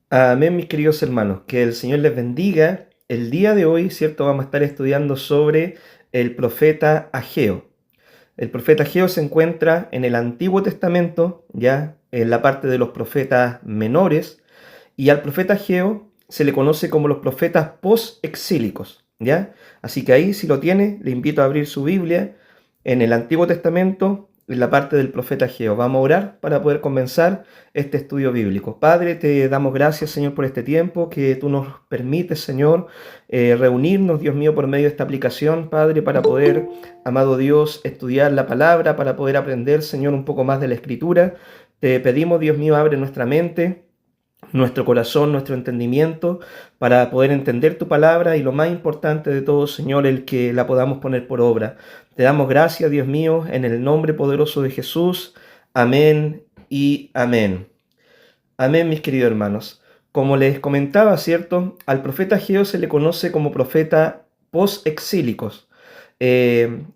Amén, mis queridos hermanos. Que el Señor les bendiga. El día de hoy, ¿cierto? Vamos a estar estudiando sobre el profeta Ageo. El profeta Ageo se encuentra en el Antiguo Testamento, ya en la parte de los profetas menores, y al profeta Ageo se le conoce como los profetas post-exílicos, ¿ya? Así que ahí, si lo tiene, le invito a abrir su Biblia en el Antiguo Testamento, en la parte del profeta Ageo. Vamos a orar para poder comenzar este estudio bíblico. Padre, te damos gracias, Señor, por este tiempo que tú nos permites, Señor, reunirnos, Dios mío, por medio de esta aplicación, Padre, para poder, amado Dios, estudiar la palabra, para poder aprender, Señor, un poco más de la Escritura. Te pedimos, Dios mío, abre nuestra mente, nuestro corazón, nuestro entendimiento, para poder entender tu palabra y lo más importante de todo, Señor, el que la podamos poner por obra. Te damos gracias, Dios mío, en el nombre poderoso de Jesús. Amén y amén. Amén, mis queridos hermanos. Como les comentaba, ¿cierto? Al profeta Ageo se le conoce como profeta post-exílicos,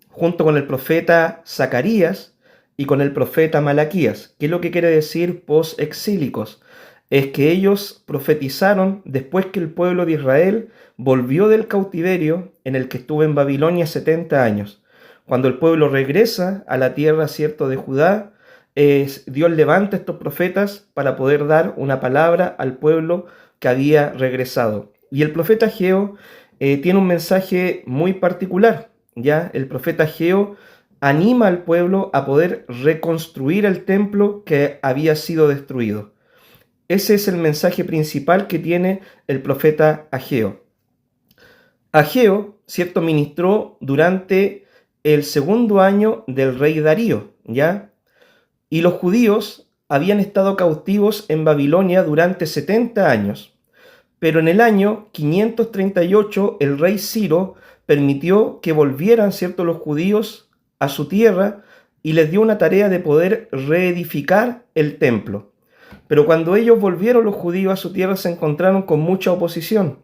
junto con el profeta Zacarías y con el profeta Malaquías. ¿Qué es lo que quiere decir post-exílicos? Es que ellos profetizaron después que el pueblo de Israel volvió del cautiverio en el que estuvo en Babilonia 70 años. Cuando el pueblo regresa a la tierra, ¿cierto?, de Judá, Dios levanta estos profetas para poder dar una palabra al pueblo que había regresado. Y el profeta Ageo tiene un mensaje muy particular. ¿Ya? El profeta Ageo anima al pueblo a poder reconstruir el templo que había sido destruido. Ese es el mensaje principal que tiene el profeta Ageo. Ageo, ¿cierto?, ministró durante el segundo año del rey Darío, ¿ya? Y los judíos habían estado cautivos en Babilonia durante 70 años. Pero en el año 538 el rey Ciro permitió que volvieran, ¿cierto?, los judíos a su tierra y les dio una tarea de poder reedificar el templo. Pero cuando ellos volvieron los judíos a su tierra se encontraron con mucha oposición.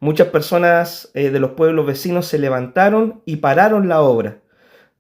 Muchas personas de los pueblos vecinos se levantaron y pararon la obra.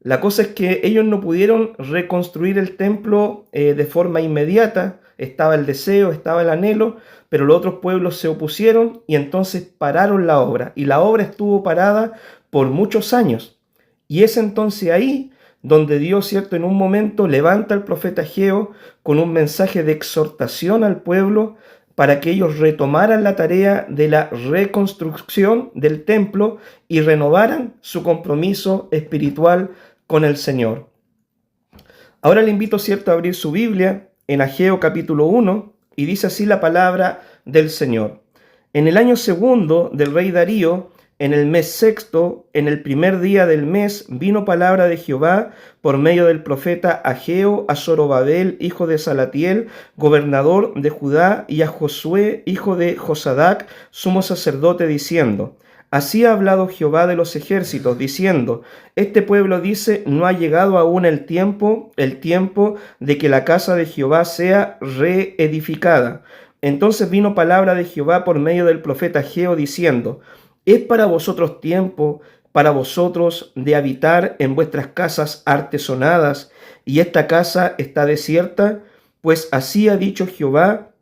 La cosa es que ellos no pudieron reconstruir el templo de forma inmediata. Estaba el deseo, estaba el anhelo, pero los otros pueblos se opusieron y entonces pararon la obra. Y la obra estuvo parada por muchos años. Y es entonces ahí donde Dios, ¿cierto?, en un momento levanta al profeta Ageo con un mensaje de exhortación al pueblo para que ellos retomaran la tarea de la reconstrucción del templo y renovaran su compromiso espiritual con el Señor. Ahora le invito, ¿cierto?, a abrir su Biblia en Ageo capítulo 1 y dice así la palabra del Señor. En el año segundo del rey Darío, en el mes sexto, en el primer día del mes, vino palabra de Jehová por medio del profeta Ageo a Zorobabel, hijo de Salatiel, gobernador de Judá, y a Josué, hijo de Josadac, sumo sacerdote, diciendo: Así ha hablado Jehová de los ejércitos, diciendo: Este pueblo dice, no ha llegado aún el tiempo de que la casa de Jehová sea reedificada. Entonces vino palabra de Jehová por medio del profeta Ageo, diciendo: Es para vosotros tiempo, para vosotros de habitar en vuestras casas artesonadas, y esta casa está desierta, pues así ha dicho Jehová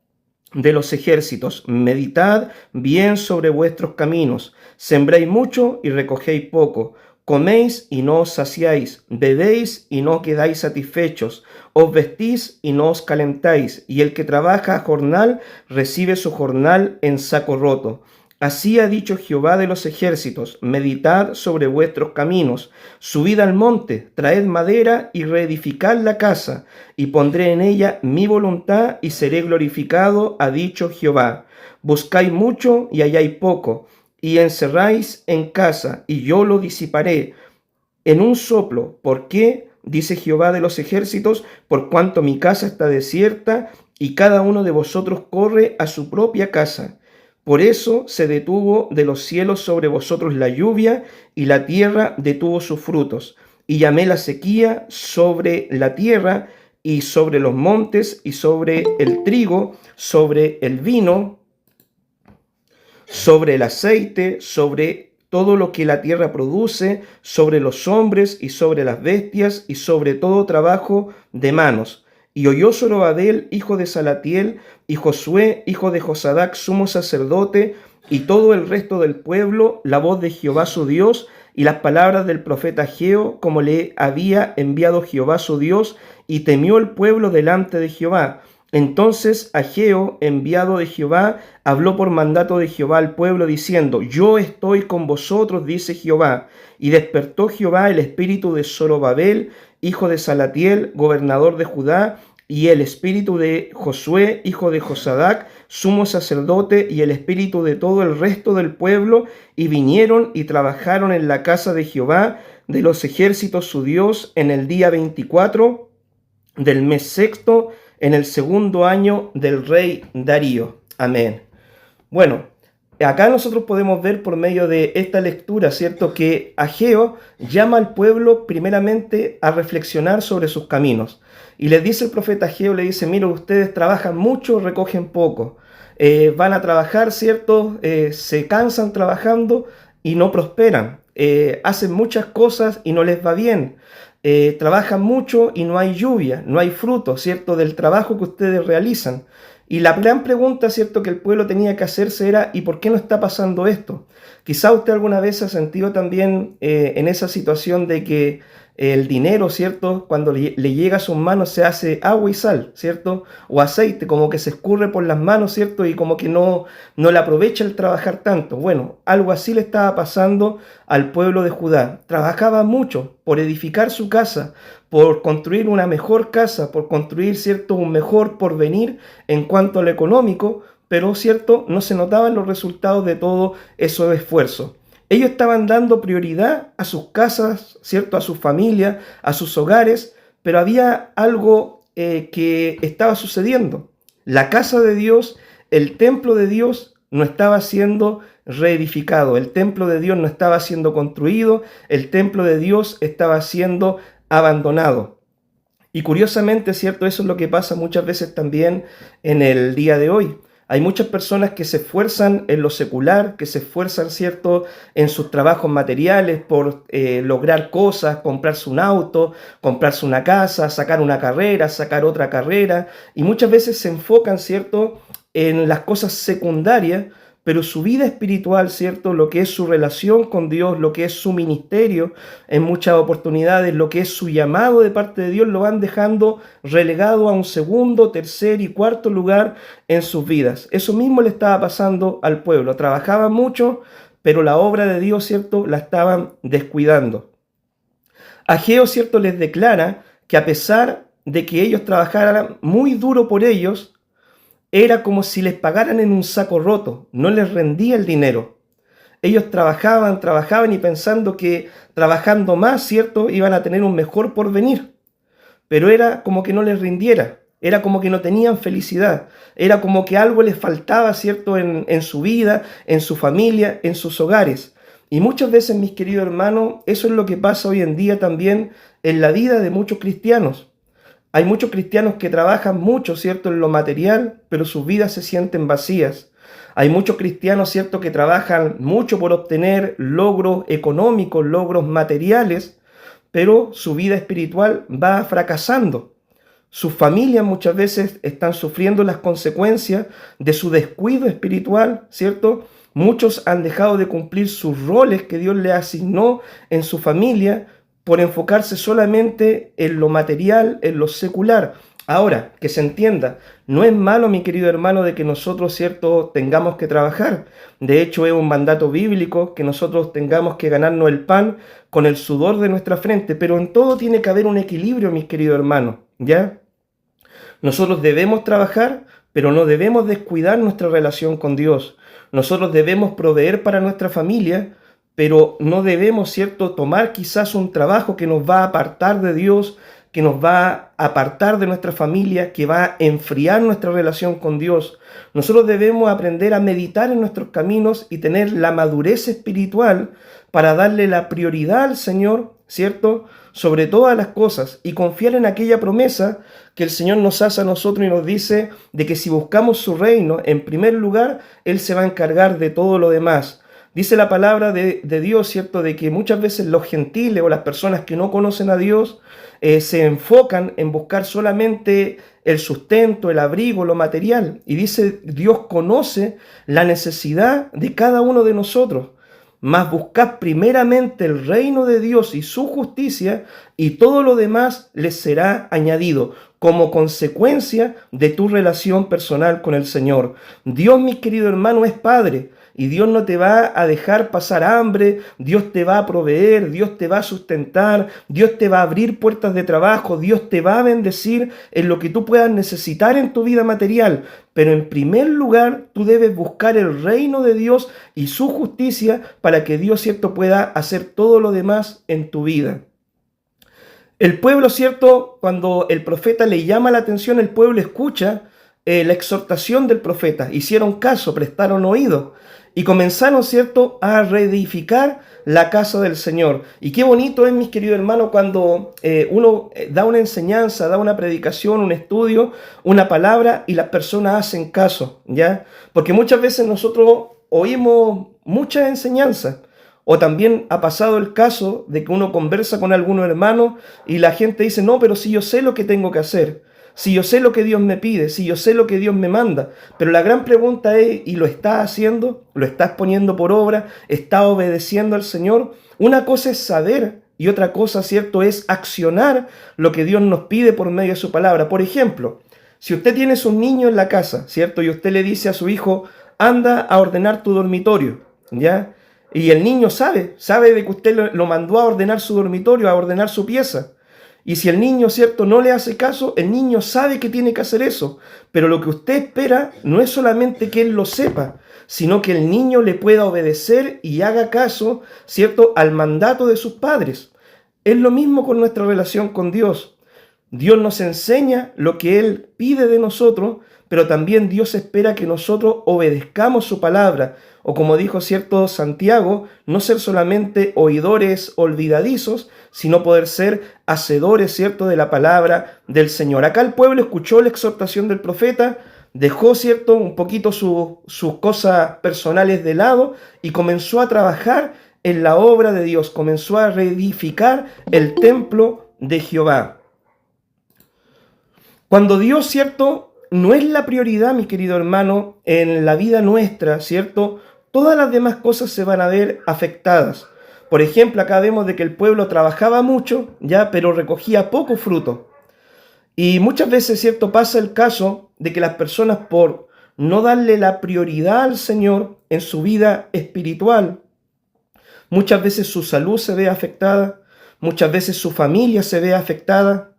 de los ejércitos: meditad bien sobre vuestros caminos, sembréis mucho y recogéis poco, coméis y no os saciáis, bebéis y no quedáis satisfechos, os vestís y no os calentáis, y el que trabaja a jornal recibe su jornal en saco roto. Así ha dicho Jehová de los ejércitos: meditad sobre vuestros caminos, subid al monte, traed madera y reedificad la casa, y pondré en ella mi voluntad y seré glorificado, ha dicho Jehová. Buscáis mucho y halláis poco, y encerráis en casa, y yo lo disiparé en un soplo. ¿Por qué? Dice Jehová de los ejércitos: por cuanto mi casa está desierta, y cada uno de vosotros corre a su propia casa. Por eso se detuvo de los cielos sobre vosotros la lluvia, y la tierra detuvo sus frutos. Y llamé la sequía sobre la tierra, y sobre los montes, y sobre el trigo, sobre el vino, sobre el aceite, sobre todo lo que la tierra produce, sobre los hombres y sobre las bestias, y sobre todo trabajo de manos. Y oyó Zorobabel, hijo de Salatiel, y Josué, hijo de Josadac, sumo sacerdote, y todo el resto del pueblo, la voz de Jehová su Dios, y las palabras del profeta Ageo, como le había enviado Jehová su Dios, y temió el pueblo delante de Jehová. Entonces Ageo, enviado de Jehová, habló por mandato de Jehová al pueblo, diciendo: Yo estoy con vosotros, dice Jehová. Y despertó Jehová el espíritu de Zorobabel, hijo de Salatiel, gobernador de Judá, y el espíritu de Josué, hijo de Josadac, sumo sacerdote, y el espíritu de todo el resto del pueblo, y vinieron y trabajaron en la casa de Jehová de los ejércitos su Dios en el día 24 del mes sexto, en el segundo año del rey Darío. Amén. Bueno, acá nosotros podemos ver por medio de esta lectura, ¿cierto?, que Ageo llama al pueblo primeramente a reflexionar sobre sus caminos. Y les dice el profeta Ageo, le dice: mira, ustedes trabajan mucho, recogen poco. Van a trabajar, ¿cierto? Se cansan trabajando y no prosperan. Hacen muchas cosas y no les va bien. Trabajan mucho y no hay lluvia, no hay fruto, ¿cierto?, del trabajo que ustedes realizan. Y la gran pregunta, ¿cierto?, que el pueblo tenía que hacerse era: ¿y por qué no está pasando esto? Quizá usted alguna vez se ha sentido también en esa situación de que el dinero, ¿cierto?, cuando le llega a sus manos se hace agua y sal, ¿cierto? O aceite, como que se escurre por las manos, ¿cierto? Y como que no le aprovecha el trabajar tanto. Bueno, algo así le estaba pasando al pueblo de Judá. Trabajaba mucho por edificar su casa, por construir una mejor casa, por construir, ¿cierto?, un mejor porvenir en cuanto a lo económico, pero, ¿cierto?, no se notaban los resultados de todo esos esfuerzos. Ellos estaban dando prioridad a sus casas, ¿cierto?, a sus familias, a sus hogares, pero había algo que estaba sucediendo. La casa de Dios, el templo de Dios, no estaba siendo reedificado, el templo de Dios no estaba siendo construido, el templo de Dios estaba siendo abandonado. Y curiosamente, ¿cierto?, eso es lo que pasa muchas veces también en el día de hoy. Hay muchas personas que se esfuerzan en lo secular, que se esfuerzan, ¿cierto?, en sus trabajos materiales por lograr cosas, comprarse un auto, comprarse una casa, sacar una carrera, sacar otra carrera, y muchas veces se enfocan, ¿cierto?, en las cosas secundarias, pero su vida espiritual, ¿cierto?, lo que es su relación con Dios, lo que es su ministerio, en muchas oportunidades, lo que es su llamado de parte de Dios, lo van dejando relegado a un segundo, tercer y cuarto lugar en sus vidas. Eso mismo le estaba pasando al pueblo. Trabajaban mucho, pero la obra de Dios, ¿cierto?, la estaban descuidando. Ageo, ¿cierto?, les declara que a pesar de que ellos trabajaran muy duro por ellos, era como si les pagaran en un saco roto, no les rendía el dinero. Ellos trabajaban y pensando que trabajando más, ¿cierto?, iban a tener un mejor porvenir. Pero era como que no les rindiera, era como que no tenían felicidad, era como que algo les faltaba, ¿cierto?, en su vida, en su familia, en sus hogares. Y muchas veces, mis queridos hermanos, eso es lo que pasa hoy en día también en la vida de muchos cristianos. Hay muchos cristianos que trabajan mucho, ¿cierto?, en lo material, pero sus vidas se sienten vacías. Hay muchos cristianos, ¿cierto?, que trabajan mucho por obtener logros económicos, logros materiales, pero su vida espiritual va fracasando. Sus familias muchas veces están sufriendo las consecuencias de su descuido espiritual, ¿cierto? Muchos han dejado de cumplir sus roles que Dios les asignó en su familia por enfocarse solamente en lo material, en lo secular. Ahora, que se entienda, no es malo, mi querido hermano, de que nosotros, ¿cierto?, tengamos que trabajar. De hecho, es un mandato bíblico que nosotros tengamos que ganarnos el pan con el sudor de nuestra frente, pero en todo tiene que haber un equilibrio, mis queridos hermanos, ¿ya? Nosotros debemos trabajar, pero no debemos descuidar nuestra relación con Dios. Nosotros debemos proveer para nuestra familia, pero no debemos, ¿cierto?, tomar quizás un trabajo que nos va a apartar de Dios, que nos va a apartar de nuestra familia, que va a enfriar nuestra relación con Dios. Nosotros debemos aprender a meditar en nuestros caminos y tener la madurez espiritual para darle la prioridad al Señor, ¿cierto?, sobre todas las cosas, y confiar en aquella promesa que el Señor nos hace a nosotros y nos dice de que si buscamos su reino en primer lugar, Él se va a encargar de todo lo demás. Dice la palabra de Dios, ¿cierto? De que muchas veces los gentiles o las personas que no conocen a Dios se enfocan en buscar solamente el sustento, el abrigo, lo material. Y dice, Dios conoce la necesidad de cada uno de nosotros. Mas buscad primeramente el reino de Dios y su justicia, y todo lo demás les será añadido como consecuencia de tu relación personal con el Señor. Dios, mi querido hermano, es Padre. Y Dios no te va a dejar pasar hambre, Dios te va a proveer, Dios te va a sustentar, Dios te va a abrir puertas de trabajo, Dios te va a bendecir en lo que tú puedas necesitar en tu vida material. Pero en primer lugar, tú debes buscar el reino de Dios y su justicia para que Dios, ¿cierto?, pueda hacer todo lo demás en tu vida. El pueblo, ¿cierto?, cuando el profeta le llama la atención, el pueblo escucha la exhortación del profeta. Hicieron caso, prestaron oído y comenzaron, ¿cierto?, a reedificar la casa del Señor. Y qué bonito es, mis queridos hermanos, cuando uno da una enseñanza, da una predicación, un estudio, una palabra y las personas hacen caso, ¿ya? Porque muchas veces nosotros oímos muchas enseñanzas. O también ha pasado el caso de que uno conversa con algunos hermanos y la gente dice, no, pero si yo sé lo que tengo que hacer, si yo sé lo que Dios me pide, si yo sé lo que Dios me manda. Pero la gran pregunta es, ¿y lo estás haciendo? ¿Lo estás poniendo por obra? ¿Estás obedeciendo al Señor? Una cosa es saber y otra cosa, ¿cierto?, es accionar lo que Dios nos pide por medio de su palabra. Por ejemplo, si usted tiene un niño en la casa, ¿cierto?, y usted le dice a su hijo, anda a ordenar tu dormitorio, ¿ya? Y el niño sabe de que usted lo mandó a ordenar su dormitorio, a ordenar su pieza. Y si el niño, ¿cierto?, no le hace caso, el niño sabe que tiene que hacer eso. Pero lo que usted espera no es solamente que él lo sepa, sino que el niño le pueda obedecer y haga caso, ¿cierto?, al mandato de sus padres. Es lo mismo con nuestra relación con Dios. Dios nos enseña lo que Él pide de nosotros, pero también Dios espera que nosotros obedezcamos su palabra. O como dijo cierto Santiago, no ser solamente oidores olvidadizos, sino poder ser hacedores, ¿cierto?, de la palabra del Señor. Acá el pueblo escuchó la exhortación del profeta, dejó, ¿cierto?, un poquito sus cosas personales de lado y comenzó a trabajar en la obra de Dios, comenzó a reedificar el templo de Jehová. Cuando Dios, ¿cierto?, no es la prioridad, mi querido hermano, en la vida nuestra, ¿cierto?, todas las demás cosas se van a ver afectadas. Por ejemplo, acá vemos de que el pueblo trabajaba mucho, ya, pero recogía poco fruto. Y muchas veces, ¿cierto?, pasa el caso de que las personas, por no darle la prioridad al Señor en su vida espiritual, muchas veces su salud se ve afectada, muchas veces su familia se ve afectada,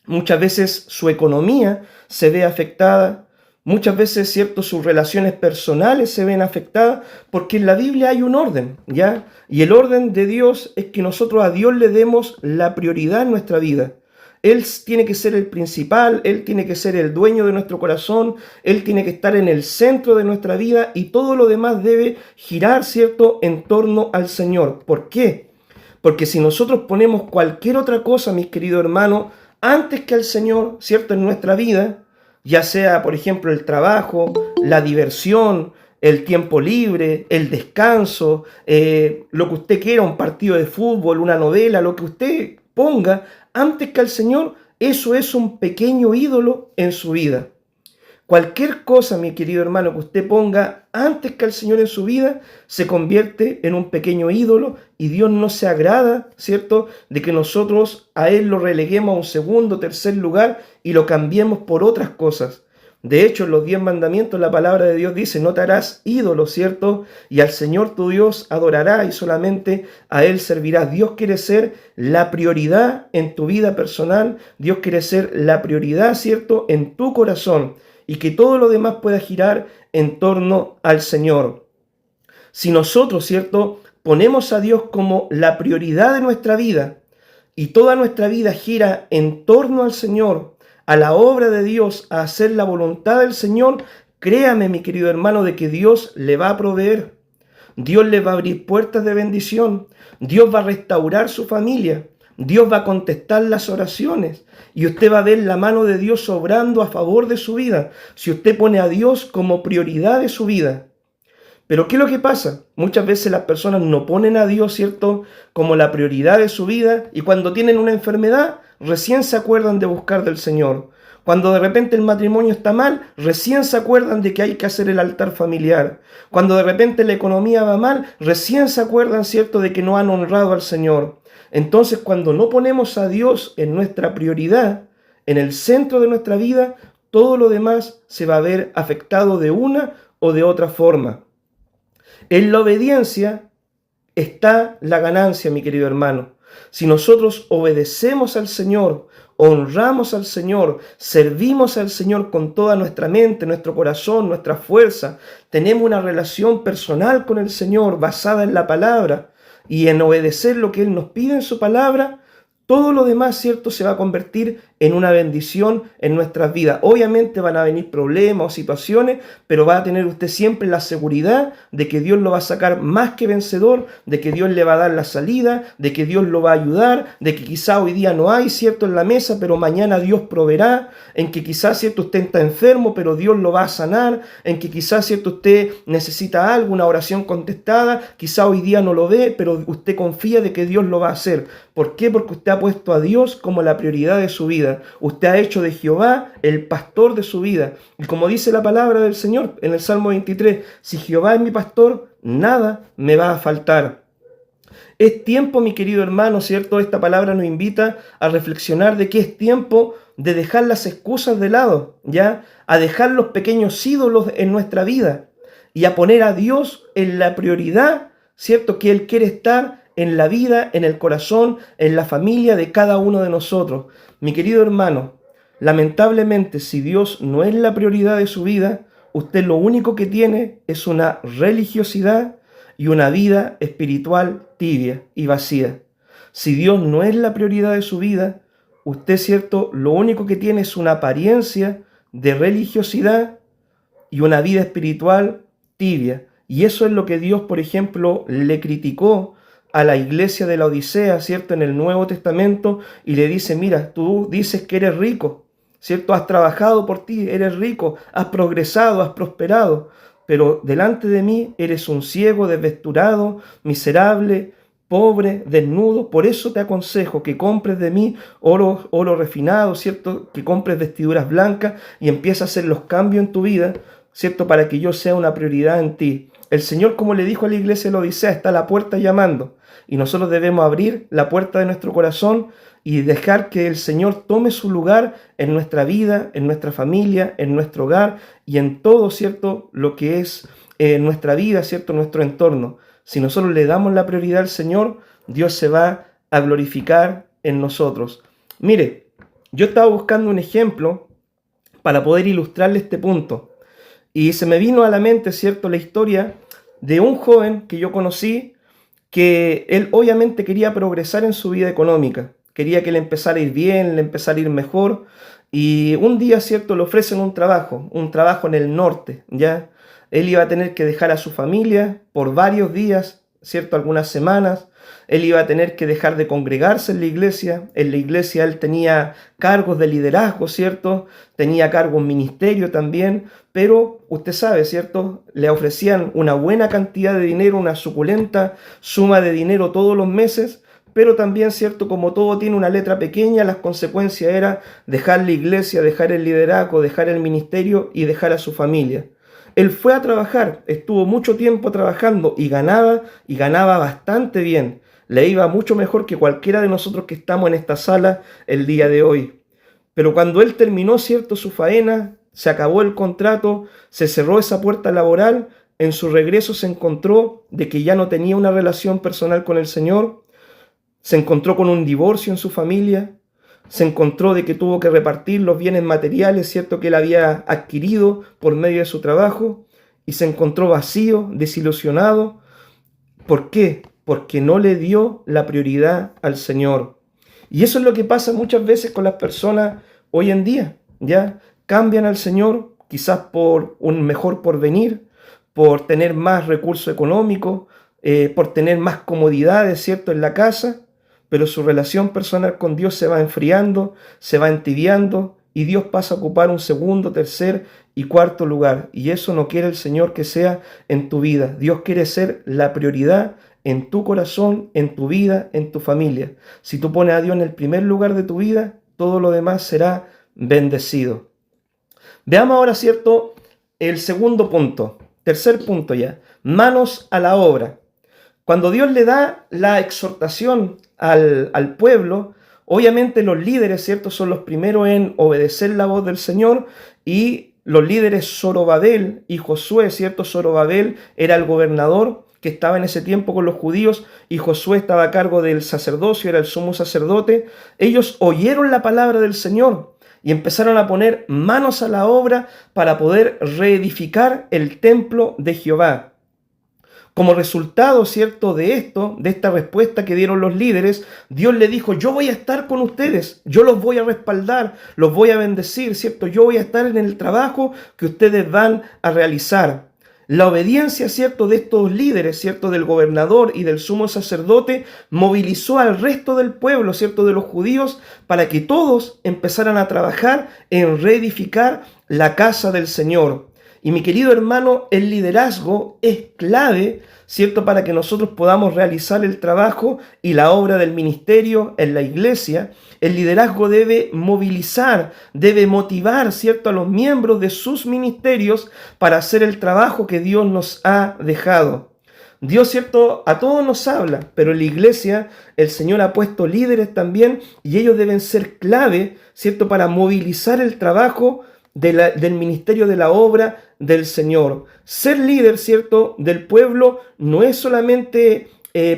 muchas veces su economía se ve afectada, muchas veces, ¿cierto?, sus relaciones personales se ven afectadas, porque en la Biblia hay un orden, ¿ya? Y el orden de Dios es que nosotros a Dios le demos la prioridad en nuestra vida. Él tiene que ser el principal, Él tiene que ser el dueño de nuestro corazón, Él tiene que estar en el centro de nuestra vida y todo lo demás debe girar, ¿cierto?, en torno al Señor. ¿Por qué? Porque si nosotros ponemos cualquier otra cosa, mis queridos hermanos, antes que al Señor, ¿cierto?, en nuestra vida, ya sea, por ejemplo, el trabajo, la diversión, el tiempo libre, el descanso, lo que usted quiera, un partido de fútbol, una novela, lo que usted ponga, antes que al Señor, eso es un pequeño ídolo en su vida. Cualquier cosa, mi querido hermano, que usted ponga antes que al Señor en su vida, se convierte en un pequeño ídolo y Dios no se agrada, ¿cierto?, de que nosotros a Él lo releguemos a un segundo, tercer lugar y lo cambiemos por otras cosas. De hecho, en los 10 mandamientos la palabra de Dios dice, no te harás ídolo, ¿cierto? Y al Señor tu Dios adorará y solamente a Él servirás. Dios quiere ser la prioridad en tu vida personal. Dios quiere ser la prioridad, ¿cierto?, en tu corazón. Y que todo lo demás pueda girar en torno al Señor. Si nosotros, ¿cierto?, ponemos a Dios como la prioridad de nuestra vida y toda nuestra vida gira en torno al Señor, a la obra de Dios, a hacer la voluntad del Señor, créame, mi querido hermano, de que Dios le va a proveer. Dios le va a abrir puertas de bendición. Dios va a restaurar su familia. Dios va a contestar las oraciones y usted va a ver la mano de Dios obrando a favor de su vida, si usted pone a Dios como prioridad de su vida. Pero ¿qué es lo que pasa? Muchas veces las personas no ponen a Dios, ¿cierto?, como la prioridad de su vida, y cuando tienen una enfermedad, recién se acuerdan de buscar del Señor. Cuando de repente el matrimonio está mal, recién se acuerdan de que hay que hacer el altar familiar. Cuando de repente la economía va mal, recién se acuerdan, ¿cierto?, de que no han honrado al Señor. Entonces, cuando no ponemos a Dios en nuestra prioridad, en el centro de nuestra vida, todo lo demás se va a ver afectado de una o de otra forma. En la obediencia está la ganancia, mi querido hermano. Si nosotros obedecemos al Señor, honramos al Señor, servimos al Señor con toda nuestra mente, nuestro corazón, nuestra fuerza, tenemos una relación personal con el Señor basada en la palabra y en obedecer lo que Él nos pide en su palabra, todo lo demás, ¿cierto?, se va a convertir en una bendición en nuestras vidas. Obviamente van a venir problemas o situaciones, pero va a tener usted siempre la seguridad de que Dios lo va a sacar más que vencedor, de que Dios le va a dar la salida, de que Dios lo va a ayudar, de que quizá hoy día no hay, ¿cierto?, en la mesa, pero mañana Dios proveerá, en que quizás, ¿cierto?, usted está enfermo, pero Dios lo va a sanar, en que quizás, ¿cierto?, usted necesita algo, una oración contestada, quizá hoy día no lo ve, pero usted confía de que Dios lo va a hacer. ¿Por qué? Porque usted ha puesto a Dios como la prioridad de su vida. Usted ha hecho de Jehová el pastor de su vida. Y como dice la palabra del Señor en el Salmo 23, si Jehová es mi pastor, nada me va a faltar. Es tiempo, mi querido hermano, ¿cierto? Esta palabra nos invita a reflexionar de que es tiempo de dejar las excusas de lado, ¿ya? A dejar los pequeños ídolos en nuestra vida y a poner a Dios en la prioridad, ¿cierto?, que Él quiere estar en la vida, en el corazón, en la familia de cada uno de nosotros. Mi querido hermano, lamentablemente, si Dios no es la prioridad de su vida, usted lo único que tiene es una religiosidad y una vida espiritual tibia y vacía. Si Dios no es la prioridad de su vida, usted, ¿cierto?, lo único que tiene es una apariencia de religiosidad y una vida espiritual tibia. Y eso es lo que Dios, por ejemplo, le criticó a la iglesia de la Odisea, ¿cierto?, en el Nuevo Testamento, y le dice, mira, tú dices que eres rico, ¿cierto? Has trabajado por ti, eres rico, has progresado, has prosperado, pero delante de mí eres un ciego, desvesturado, miserable, pobre, desnudo. Por eso te aconsejo que compres de mí oro refinado, ¿cierto? Que compres vestiduras blancas y empieces a hacer los cambios en tu vida, ¿cierto? Para que yo sea una prioridad en ti. El Señor, como le dijo a la iglesia de la Odisea, está a la puerta llamando. Y nosotros debemos abrir la puerta de nuestro corazón y dejar que el Señor tome su lugar en nuestra vida, en nuestra familia, en nuestro hogar y en todo, ¿cierto?, lo que es nuestra vida, ¿cierto?, nuestro entorno. Si nosotros le damos la prioridad al Señor, Dios se va a glorificar en nosotros. Mire, yo estaba buscando un ejemplo para poder ilustrarle este punto. Y se me vino a la mente, ¿cierto?, la historia de un joven que yo conocí, que él obviamente quería progresar en su vida económica, quería que le empezara a ir bien, le empezara a ir mejor, y un día, ¿cierto?, le ofrecen un trabajo en el norte, ¿ya? Él iba a tener que dejar a su familia por varios días, ¿cierto?, algunas semanas. Él iba a tener que dejar de congregarse en la iglesia. En la iglesia él tenía cargos de liderazgo, ¿cierto? Tenía cargo en ministerio también, pero usted sabe, ¿cierto? Le ofrecían una buena cantidad de dinero, una suculenta suma de dinero todos los meses, pero también, ¿cierto?, como todo tiene una letra pequeña, las consecuencias eran dejar la iglesia, dejar el liderazgo, dejar el ministerio y dejar a su familia. Él fue a trabajar, estuvo mucho tiempo trabajando y ganaba bastante bien. Le iba mucho mejor que cualquiera de nosotros que estamos en esta sala el día de hoy. Pero cuando él terminó, ¿cierto?, su faena, se acabó el contrato, se cerró esa puerta laboral, en su regreso se encontró de que ya no tenía una relación personal con el Señor, se encontró con un divorcio en su familia, se encontró de que tuvo que repartir los bienes materiales, ¿cierto?, que él había adquirido por medio de su trabajo, y se encontró vacío, desilusionado. ¿Por qué? Porque no le dio la prioridad al Señor. Y eso es lo que pasa muchas veces con las personas hoy en día, ¿ya? Cambian al Señor quizás por un mejor porvenir, por tener más recursos económicos, por tener más comodidades, ¿cierto?, en la casa, pero su relación personal con Dios se va enfriando, se va entibiando y Dios pasa a ocupar un segundo, tercer y cuarto lugar. Y eso no quiere el Señor que sea en tu vida. Dios quiere ser la prioridad en tu corazón, en tu vida, en tu familia. Si tú pones a Dios en el primer lugar de tu vida, todo lo demás será bendecido. Veamos ahora, ¿cierto?, el segundo punto, tercer punto ya, manos a la obra. Cuando Dios le da la exhortación al pueblo, obviamente los líderes, ¿cierto?, son los primeros en obedecer la voz del Señor, y los líderes Zorobabel y Josué, ¿cierto? Zorobabel era el gobernador que estaba en ese tiempo con los judíos, y Josué estaba a cargo del sacerdocio, era el sumo sacerdote. Ellos oyeron la palabra del Señor y empezaron a poner manos a la obra para poder reedificar el templo de Jehová. Como resultado, ¿cierto?, de esto, de esta respuesta que dieron los líderes, Dios le dijo: yo voy a estar con ustedes, yo los voy a respaldar, los voy a bendecir, ¿cierto? Yo voy a estar en el trabajo que ustedes van a realizar. La obediencia, ¿cierto?, de estos líderes, ¿cierto?, del gobernador y del sumo sacerdote, movilizó al resto del pueblo, ¿cierto?, de los judíos, para que todos empezaran a trabajar en reedificar la casa del Señor. Y mi querido hermano, el liderazgo es clave, ¿cierto?, para que nosotros podamos realizar el trabajo y la obra del ministerio en la iglesia. El liderazgo debe movilizar, debe motivar, ¿cierto?, a los miembros de sus ministerios para hacer el trabajo que Dios nos ha dejado. Dios, ¿cierto?, a todos nos habla, pero en la iglesia el Señor ha puesto líderes también, y ellos deben ser clave, ¿cierto?, para movilizar el trabajo del ministerio de la obra del Señor. Ser líder, ¿cierto?, del pueblo no es solamente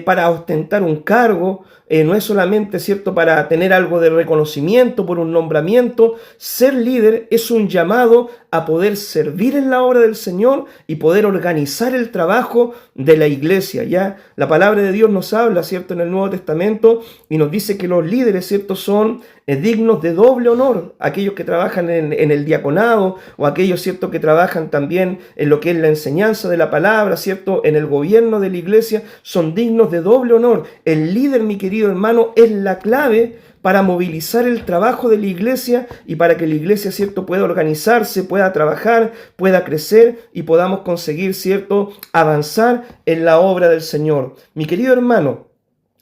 para ostentar un cargo, no es solamente, ¿cierto?, para tener algo de reconocimiento por un nombramiento. Ser líder es un llamado a poder servir en la obra del Señor y poder organizar el trabajo de la iglesia. Ya la palabra de Dios nos habla, ¿cierto?, en el Nuevo Testamento, y nos dice que los líderes, ¿cierto?, son dignos de doble honor. Aquellos que trabajan en el diaconado, o aquellos, ¿cierto?, que trabajan también en lo que es la enseñanza de la palabra, ¿cierto?, en el gobierno de la iglesia, son dignos de doble honor. El líder, mi querido hermano, es la clave para movilizar el trabajo de la iglesia y para que la iglesia, ¿cierto?, pueda organizarse, pueda trabajar, pueda crecer y podamos conseguir, ¿cierto?, avanzar en la obra del Señor. Mi querido hermano,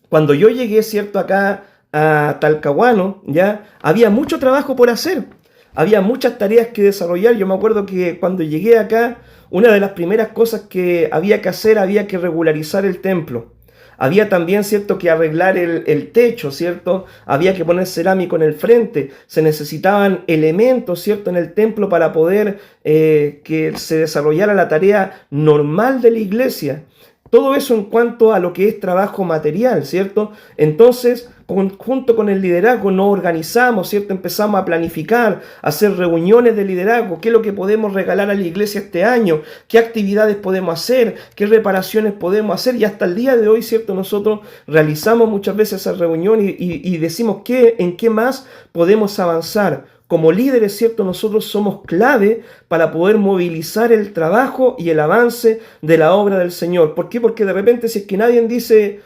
cuando yo llegué, ¿cierto?, acá a Talcahuano, ya había mucho trabajo por hacer, había muchas tareas que desarrollar. Yo me acuerdo que cuando llegué acá, una de las primeras cosas que había que hacer, había que regularizar el templo. Había también, ¿cierto?, que arreglar el techo, ¿cierto? Había que poner cerámico en el frente. Se necesitaban elementos, ¿cierto?, en el templo para poder que se desarrollara la tarea normal de la iglesia. Todo eso en cuanto a lo que es trabajo material, ¿cierto? Entonces, junto con el liderazgo nos organizamos, ¿cierto? Empezamos a planificar, a hacer reuniones de liderazgo. ¿Qué es lo que podemos regalar a la iglesia este año? ¿Qué actividades podemos hacer? ¿Qué reparaciones podemos hacer? Y hasta el día de hoy, ¿cierto?, nosotros realizamos muchas veces esas reuniones y decimos en qué más podemos avanzar. Como líderes, ¿cierto?, nosotros somos clave para poder movilizar el trabajo y el avance de la obra del Señor. ¿Por qué? Porque de repente, si es que nadie dice,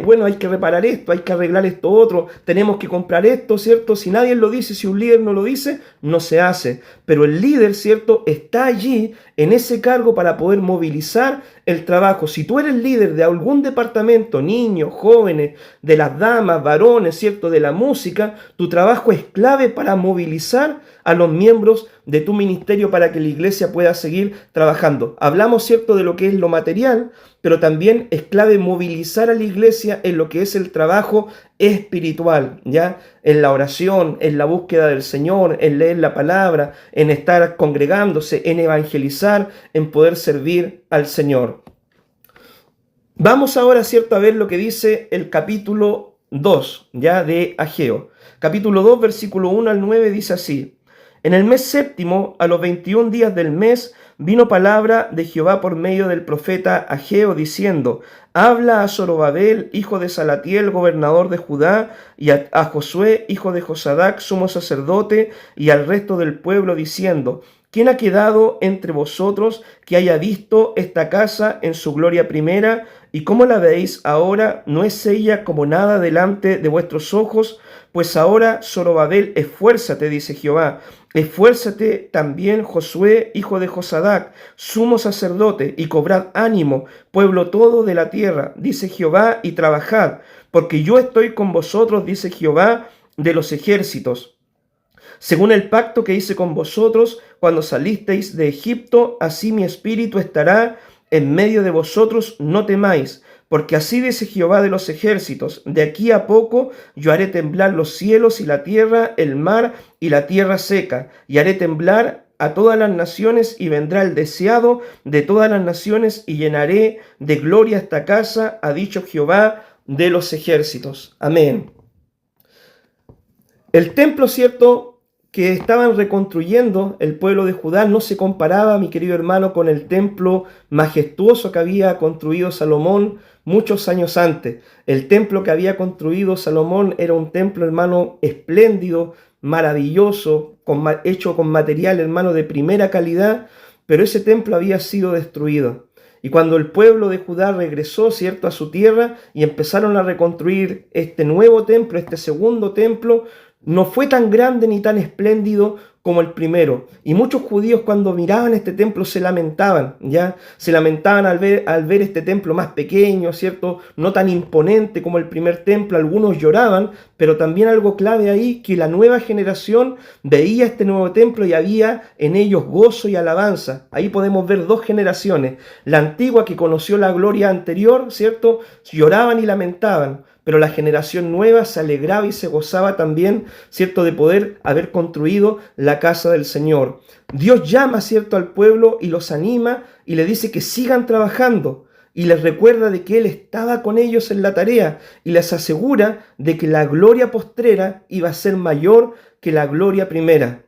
bueno, hay que reparar esto, hay que arreglar esto otro, tenemos que comprar esto, ¿cierto? Si nadie lo dice, si un líder no lo dice, no se hace. Pero el líder, ¿cierto?, está allí en ese cargo para poder movilizar el trabajo. Si tú eres líder de algún departamento, niños, jóvenes, de las damas, varones, ¿cierto?, de la música, tu trabajo es clave para movilizar a los miembros de tu ministerio para que la iglesia pueda seguir trabajando. Hablamos, ¿cierto?, de lo que es lo material, pero también es clave movilizar a la iglesia en lo que es el trabajo espiritual, ¿ya? En la oración, en la búsqueda del Señor, en leer la palabra, en estar congregándose, en evangelizar, en poder servir al Señor. Vamos ahora, ¿cierto?, a ver lo que dice el capítulo 2, ya, de Ageo. Capítulo 2, versículo 1 al 9, dice así: En el mes séptimo, a los 21 días del mes, vino palabra de Jehová por medio del profeta Ageo, diciendo: Habla a Zorobabel, hijo de Salatiel, gobernador de Judá, y a Josué, hijo de Josadac, sumo sacerdote, y al resto del pueblo, diciendo: ¿Quién ha quedado entre vosotros que haya visto esta casa en su gloria primera? ¿Y cómo la veis ahora? ¿No es ella como nada delante de vuestros ojos? Pues ahora, Zorobabel, esfuérzate, dice Jehová. Esfuérzate también, Josué, hijo de Josadac, sumo sacerdote, y cobrad ánimo, pueblo todo de la tierra, dice Jehová, y trabajad, porque yo estoy con vosotros, dice Jehová de los ejércitos. Según el pacto que hice con vosotros cuando salisteis de Egipto, así mi espíritu estará en medio de vosotros, no temáis, porque así dice Jehová de los ejércitos, de aquí a poco yo haré temblar los cielos y la tierra, el mar y la tierra seca, y haré temblar a todas las naciones, y vendrá el deseado de todas las naciones, y llenaré de gloria esta casa, ha dicho Jehová de los ejércitos. Amén. El templo, ¿cierto?, que estaban reconstruyendo el pueblo de Judá no se comparaba, mi querido hermano, con el templo majestuoso que había construido Salomón muchos años antes. El templo que había construido Salomón era un templo, hermano, espléndido, maravilloso, hecho con material, hermano, de primera calidad, pero ese templo había sido destruido. Y cuando el pueblo de Judá regresó, ¿cierto?, a su tierra y empezaron a reconstruir este nuevo templo, este segundo templo, no fue tan grande ni tan espléndido como el primero. Y muchos judíos cuando miraban este templo se lamentaban, ¿ya? Se lamentaban al ver este templo más pequeño, ¿cierto? No tan imponente como el primer templo. Algunos lloraban, pero también algo clave ahí, que la nueva generación veía este nuevo templo y había en ellos gozo y alabanza. Ahí podemos ver dos generaciones. La antigua, que conoció la gloria anterior, ¿cierto? Lloraban y lamentaban. Pero la generación nueva se alegraba y se gozaba también, ¿cierto?, de poder haber construido la casa del Señor. Dios llama, ¿cierto?, al pueblo y los anima y le dice que sigan trabajando. Y les recuerda de que Él estaba con ellos en la tarea y les asegura de que la gloria postrera iba a ser mayor que la gloria primera.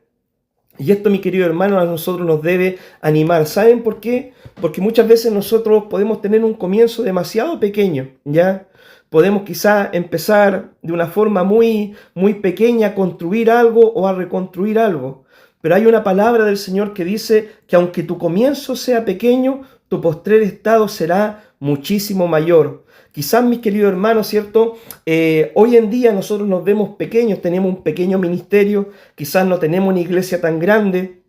Y esto, mi querido hermano, a nosotros nos debe animar. ¿Saben por qué? Porque muchas veces nosotros podemos tener un comienzo demasiado pequeño, ¿ya? Podemos quizá empezar de una forma muy pequeña a construir algo o a reconstruir algo. Pero hay una palabra del Señor que dice que aunque tu comienzo sea pequeño, tu postrer estado será muchísimo mayor. Quizás, mis queridos hermanos, ¿cierto? Hoy en día nosotros nos vemos pequeños, tenemos un pequeño ministerio, quizás no tenemos una iglesia tan grande.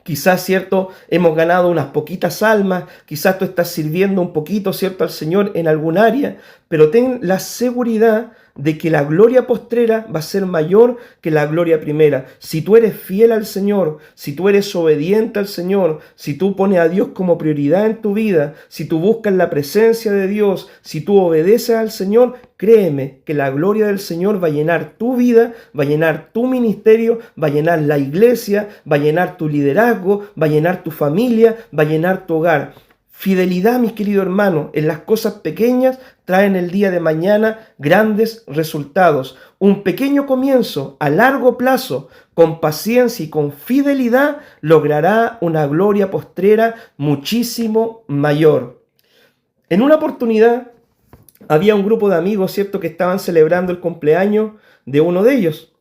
Quizás, ¿cierto?, hemos ganado unas poquitas almas, quizás tú estás sirviendo un poquito, ¿cierto?, al Señor en algún área, pero ten la seguridad de que la gloria postrera va a ser mayor que la gloria primera. Si tú eres fiel al Señor, si tú eres obediente al Señor, si tú pones a Dios como prioridad en tu vida, si tú buscas la presencia de Dios, si tú obedeces al Señor, créeme que la gloria del Señor va a llenar tu vida, va a llenar tu ministerio, va a llenar la iglesia, va a llenar tu liderazgo, va a llenar tu familia, va a llenar tu hogar. Fidelidad, mis queridos hermanos, en las cosas pequeñas traen el día de mañana grandes resultados. Un pequeño comienzo a largo plazo, con paciencia y con fidelidad, logrará una gloria postrera muchísimo mayor. En una oportunidad había un grupo de amigos, ¿cierto?, que estaban celebrando el cumpleaños de uno de ellos.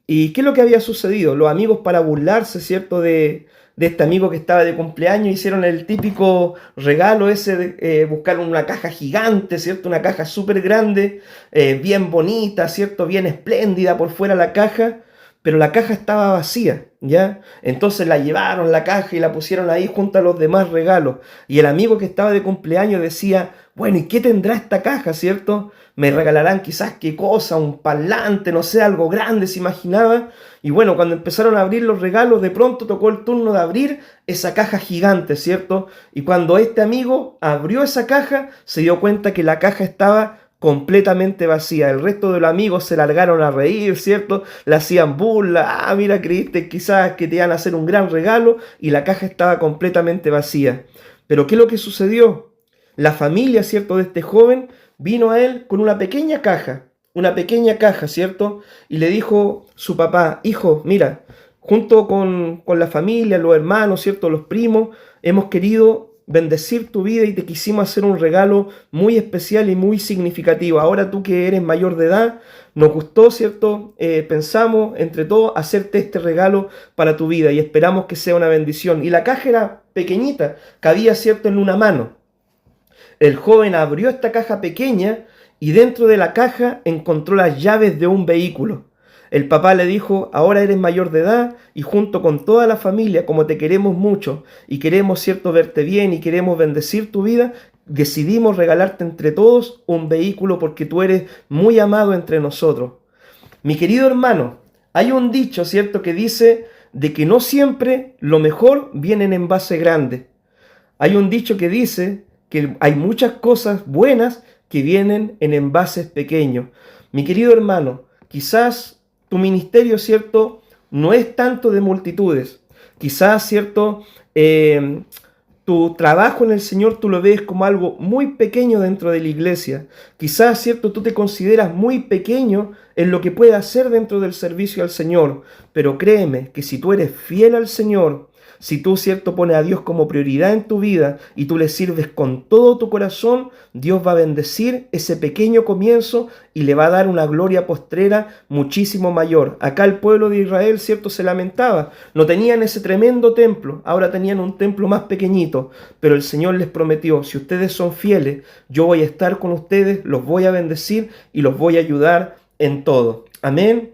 ¿Y qué es lo que había sucedido? Los amigos, para burlarse, ¿cierto?, de este amigo que estaba de cumpleaños, hicieron el típico regalo ese de buscaron una caja gigante, ¿cierto? Una caja súper grande, bien bonita, ¿cierto? Bien espléndida por fuera la caja, pero la caja estaba vacía, ¿ya? Entonces la llevaron la caja y la pusieron ahí junto a los demás regalos. Y el amigo que estaba de cumpleaños decía, bueno, ¿y qué tendrá esta caja, cierto? Me regalarán quizás qué cosa, un parlante, no sé, algo grande, se imaginaba. Y bueno, cuando empezaron a abrir los regalos, de pronto tocó el turno de abrir esa caja gigante, ¿cierto? Y cuando este amigo abrió esa caja, se dio cuenta que la caja estaba completamente vacía. El resto de los amigos se largaron a reír, ¿cierto? Le hacían burla. Mira, creíste quizás que te iban a hacer un gran regalo, y la caja estaba completamente vacía. Pero ¿qué es lo que sucedió? La familia, ¿cierto?, de este joven vino a él con una pequeña caja, ¿cierto? Y le dijo su papá, hijo, mira, junto con la familia, los hermanos, ¿cierto?, los primos, hemos querido bendecir tu vida y te quisimos hacer un regalo muy especial y muy significativo. Ahora tú que eres mayor de edad, nos gustó, ¿cierto? Pensamos entre todos hacerte este regalo para tu vida y esperamos que sea una bendición. Y la caja era pequeñita, cabía, ¿cierto?, en una mano. El joven abrió esta caja pequeña y dentro de la caja encontró las llaves de un vehículo. El papá le dijo: ahora eres mayor de edad y junto con toda la familia, como te queremos mucho y queremos, cierto, verte bien y queremos bendecir tu vida, decidimos regalarte entre todos un vehículo porque tú eres muy amado entre nosotros. Mi querido hermano, hay un dicho, cierto, que dice de que no siempre lo mejor viene en envase grande. Hay un dicho que dice que hay muchas cosas buenas que vienen en envases pequeños. Mi querido hermano, quizás tu ministerio, ¿cierto?, no es tanto de multitudes. Quizás, ¿cierto?, tu trabajo en el Señor tú lo ves como algo muy pequeño dentro de la iglesia. Quizás, ¿cierto?, tú te consideras muy pequeño en lo que puedes hacer dentro del servicio al Señor. Pero créeme que si tú eres fiel al Señor, si tú, ¿cierto?, pones a Dios como prioridad en tu vida y tú le sirves con todo tu corazón, Dios va a bendecir ese pequeño comienzo y le va a dar una gloria postrera muchísimo mayor. Acá el pueblo de Israel, ¿cierto?, se lamentaba. No tenían ese tremendo templo, ahora tenían un templo más pequeñito, pero el Señor les prometió: si ustedes son fieles, yo voy a estar con ustedes, los voy a bendecir y los voy a ayudar en todo. Amén.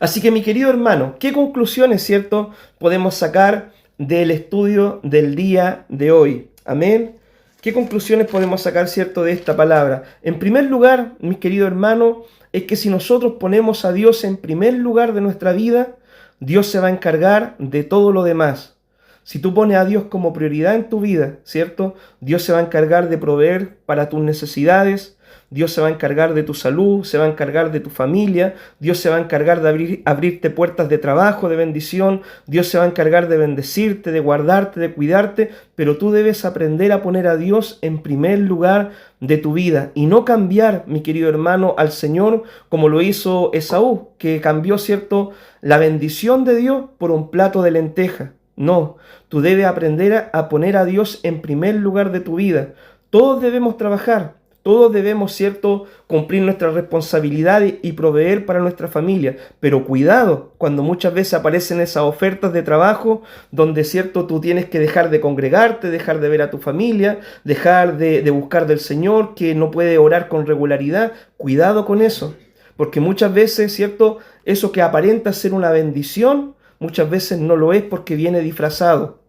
Así que, mi querido hermano, ¿qué conclusiones, cierto, podemos sacar del estudio del día de hoy? Amén. ¿Qué conclusiones podemos sacar, cierto, de esta palabra? En primer lugar, mi querido hermano, es que si nosotros ponemos a Dios en primer lugar de nuestra vida, Dios se va a encargar de todo lo demás. Si tú pones a Dios como prioridad en tu vida, ¿cierto?, Dios se va a encargar de proveer para tus necesidades. Dios se va a encargar de tu salud, se va a encargar de tu familia, Dios se va a encargar de abrirte puertas de trabajo, de bendición, Dios se va a encargar de bendecirte, de guardarte, de cuidarte, pero tú debes aprender a poner a Dios en primer lugar de tu vida y no cambiar, mi querido hermano, al Señor como lo hizo Esaú, que cambió, ¿cierto?, la bendición de Dios por un plato de lenteja. No, tú debes aprender a poner a Dios en primer lugar de tu vida. Todos debemos trabajar. Todos debemos, ¿cierto?, cumplir nuestras responsabilidades y proveer para nuestra familia. Pero cuidado, cuando muchas veces aparecen esas ofertas de trabajo donde, ¿cierto?, tú tienes que dejar de congregarte, dejar de ver a tu familia, dejar de buscar del Señor, que no puede orar con regularidad. Cuidado con eso, porque muchas veces, ¿cierto?, eso que aparenta ser una bendición, muchas veces no lo es porque viene disfrazado.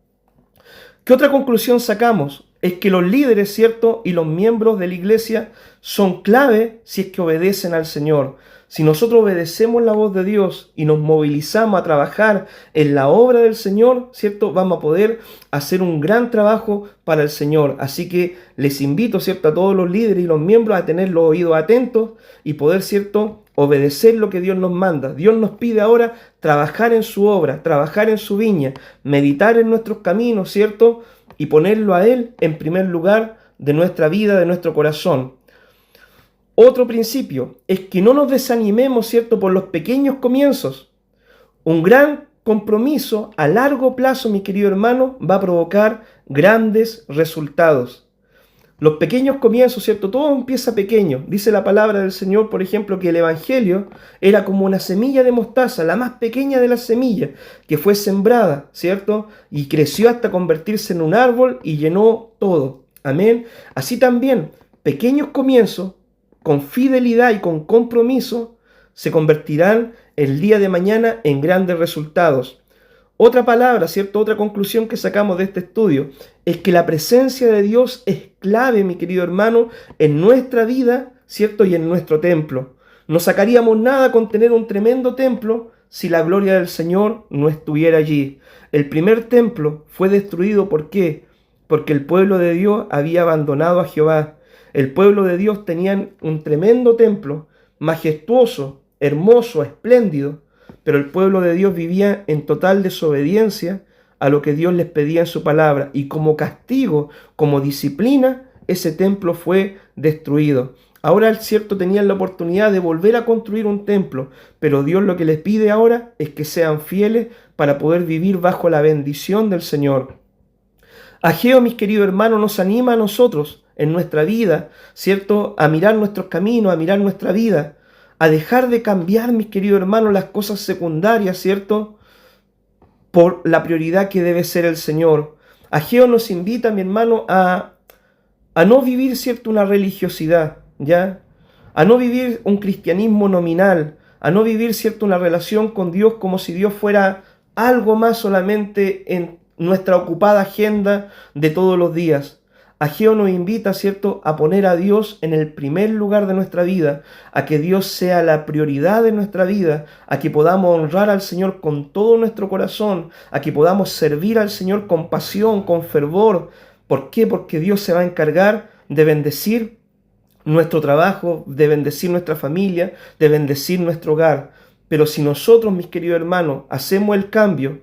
¿Qué otra conclusión sacamos? Es que los líderes, ¿cierto?, y los miembros de la iglesia son clave si es que obedecen al Señor. Si nosotros obedecemos la voz de Dios y nos movilizamos a trabajar en la obra del Señor, ¿cierto?, vamos a poder hacer un gran trabajo para el Señor. Así que les invito, ¿cierto?, a todos los líderes y los miembros a tener los oídos atentos y poder, ¿cierto?, obedecer lo que Dios nos manda. Dios nos pide ahora trabajar en su obra, trabajar en su viña, meditar en nuestros caminos, ¿cierto?, y ponerlo a Él en primer lugar de nuestra vida, de nuestro corazón. Otro principio es que no nos desanimemos, ¿cierto?, por los pequeños comienzos. Un gran compromiso a largo plazo, mi querido hermano, va a provocar grandes resultados. Los pequeños comienzos, ¿cierto? Todo empieza pequeño. Dice la palabra del Señor, por ejemplo, que el Evangelio era como una semilla de mostaza, la más pequeña de las semillas, que fue sembrada, ¿cierto? Y creció hasta convertirse en un árbol y llenó todo. Amén. Así también, pequeños comienzos, con fidelidad y con compromiso, se convertirán el día de mañana en grandes resultados. Otra palabra, ¿cierto? Otra conclusión que sacamos de este estudio es que la presencia de Dios es clave, mi querido hermano, en nuestra vida, ¿cierto? Y en nuestro templo. No sacaríamos nada con tener un tremendo templo si la gloria del Señor no estuviera allí. El primer templo fue destruido, ¿por qué? Porque el pueblo de Dios había abandonado a Jehová. El pueblo de Dios tenía un tremendo templo, majestuoso, hermoso, espléndido, pero el pueblo de Dios vivía en total desobediencia a lo que Dios les pedía en su palabra. Y como castigo, como disciplina, ese templo fue destruido. Ahora, es cierto, tenían la oportunidad de volver a construir un templo, pero Dios lo que les pide ahora es que sean fieles para poder vivir bajo la bendición del Señor. Ageo, mis queridos hermanos, nos anima a nosotros en nuestra vida, ¿cierto? A mirar nuestros caminos, a mirar nuestra vida, a dejar de cambiar, mis queridos hermanos, las cosas secundarias, ¿cierto? Por la prioridad que debe ser el Señor. Ageo nos invita, mi hermano, a no vivir, ¿cierto?, una religiosidad, ¿ya? A no vivir un cristianismo nominal, a no vivir, ¿cierto?, una relación con Dios como si Dios fuera algo más solamente en nuestra ocupada agenda de todos los días. Ageo nos invita, ¿cierto?, a poner a Dios en el primer lugar de nuestra vida, a que Dios sea la prioridad de nuestra vida, a que podamos honrar al Señor con todo nuestro corazón, a que podamos servir al Señor con pasión, con fervor. ¿Por qué? Porque Dios se va a encargar de bendecir nuestro trabajo, de bendecir nuestra familia, de bendecir nuestro hogar. Pero si nosotros, mis queridos hermanos, hacemos el cambio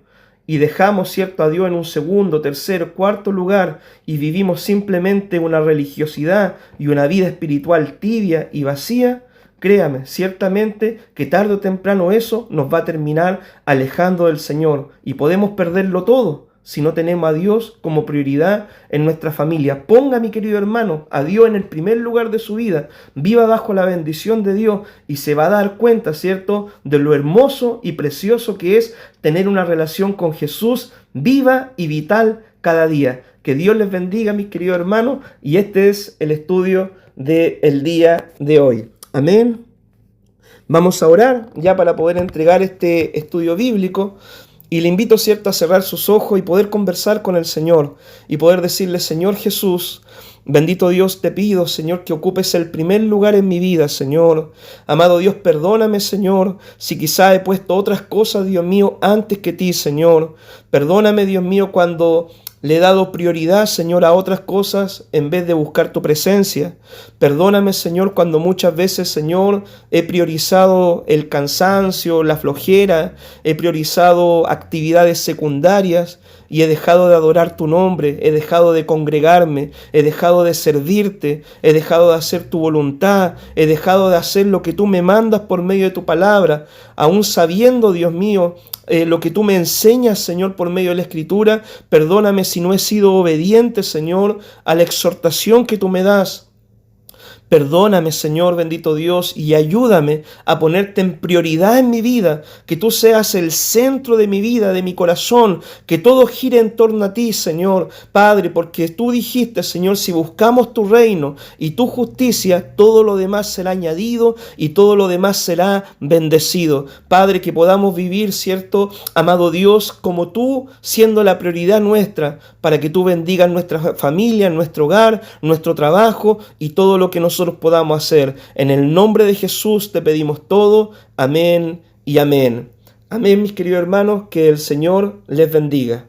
y dejamos, ¿cierto?, a Dios en un segundo, tercer, cuarto lugar y vivimos simplemente una religiosidad y una vida espiritual tibia y vacía, créame, ciertamente que tarde o temprano eso nos va a terminar alejando del Señor y podemos perderlo todo si no tenemos a Dios como prioridad en nuestra familia. Ponga, mi querido hermano, a Dios en el primer lugar de su vida, viva bajo la bendición de Dios y se va a dar cuenta, ¿cierto?, de lo hermoso y precioso que es tener una relación con Jesús viva y vital cada día. Que Dios les bendiga, mis queridos hermanos, y este es el estudio del día de hoy. Amén. Vamos a orar ya para poder entregar este estudio bíblico. Y le invito, ¿cierto?, a cerrar sus ojos y poder conversar con el Señor y poder decirle: Señor Jesús, bendito Dios, te pido, Señor, que ocupes el primer lugar en mi vida, Señor. Amado Dios, perdóname, Señor, si quizá he puesto otras cosas, Dios mío, antes que ti, Señor. Perdóname, Dios mío, cuando le he dado prioridad, Señor, a otras cosas en vez de buscar tu presencia. Perdóname, Señor, cuando muchas veces, Señor, he priorizado el cansancio, la flojera, he priorizado actividades secundarias y he dejado de adorar tu nombre, he dejado de congregarme, he dejado de servirte, he dejado de hacer tu voluntad, he dejado de hacer lo que tú me mandas por medio de tu palabra, aún sabiendo, Dios mío, lo que tú me enseñas, Señor, por medio de la Escritura. Perdóname si no he sido obediente, Señor, a la exhortación que tú me das. Perdóname, Señor, bendito Dios, y ayúdame a ponerte en prioridad en mi vida, que tú seas el centro de mi vida, de mi corazón, que todo gire en torno a ti, Señor, Padre, porque tú dijiste, Señor, si buscamos tu reino y tu justicia, todo lo demás será añadido y todo lo demás será bendecido. Padre, que podamos vivir, ¿cierto, amado Dios, como tú, siendo la prioridad nuestra, para que tú bendigas nuestra familia, nuestro hogar, nuestro trabajo y todo lo que nosotros podamos hacer. En el nombre de Jesús te pedimos todo. Amén y amén. Amén, mis queridos hermanos, que el Señor les bendiga.